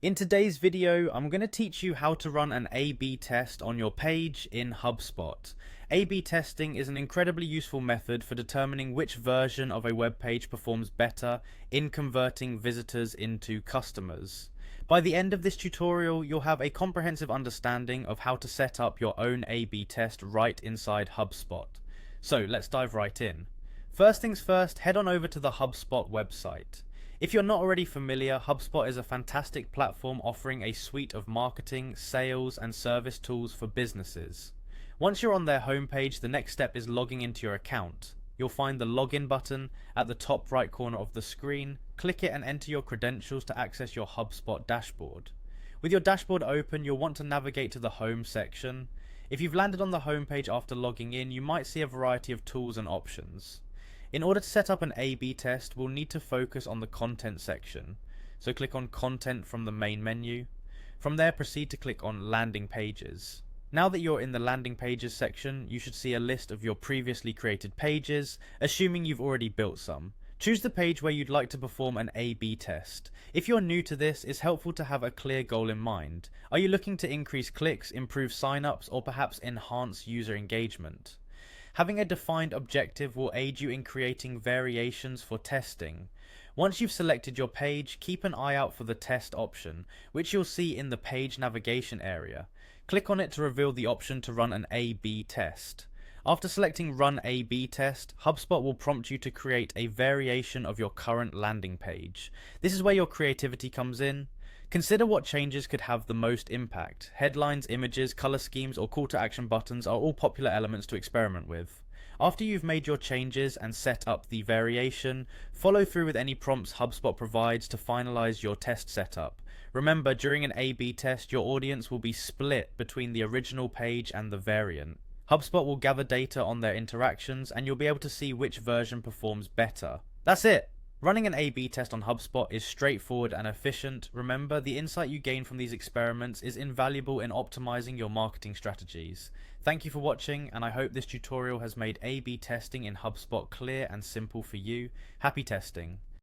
In today's video, I'm going to teach you how to run an A/B test on your page in Hubspot. A/B testing is an incredibly useful method for determining which version of a web page performs better in converting visitors into customers. By the end of this tutorial, you'll have a comprehensive understanding of how to set up your own A/B test right inside Hubspot. So let's dive right in. First things first, head on over to the Hubspot website. If you're not already familiar, HubSpot is a fantastic platform offering a suite of marketing, sales, and service tools for businesses. Once you're on their homepage, the next step is logging into your account. You'll find the login button at the top right corner of the screen. Click it and enter your credentials to access your HubSpot dashboard. With your dashboard open, you'll want to navigate to the home section. If you've landed on the homepage after logging in, you might see a variety of tools and options. In order to set up an A/B test, we'll need to focus on the content section. So click on content from the main menu. From there, proceed to click on landing pages. Now that you're in the landing pages section, you should see a list of your previously created pages, assuming you've already built some. Choose the page where you'd like to perform an A/B test. If you're new to this, it's helpful to have a clear goal in mind. Are you looking to increase clicks, improve signups, or perhaps enhance user engagement? Having a defined objective will aid you in creating variations for testing. Once you've selected your page, keep an eye out for the test option, which you'll see in the page navigation area. Click on it to reveal the option to run an A/B test. After selecting Run A/B Test, HubSpot will prompt you to create a variation of your current landing page. This is where your creativity comes in. Consider what changes could have the most impact. Headlines, images, color schemes, or call to action buttons are all popular elements to experiment with. After you've made your changes and set up the variation, follow through with any prompts HubSpot provides to finalize your test setup. Remember, during an A/B test, your audience will be split between the original page and the variant. HubSpot will gather data on their interactions, and you'll be able to see which version performs better. That's it! Running an A/B test on HubSpot is straightforward and efficient. Remember, the insight you gain from these experiments is invaluable in optimizing your marketing strategies. Thank you for watching, and I hope this tutorial has made A/B testing in HubSpot clear and simple for you. Happy testing!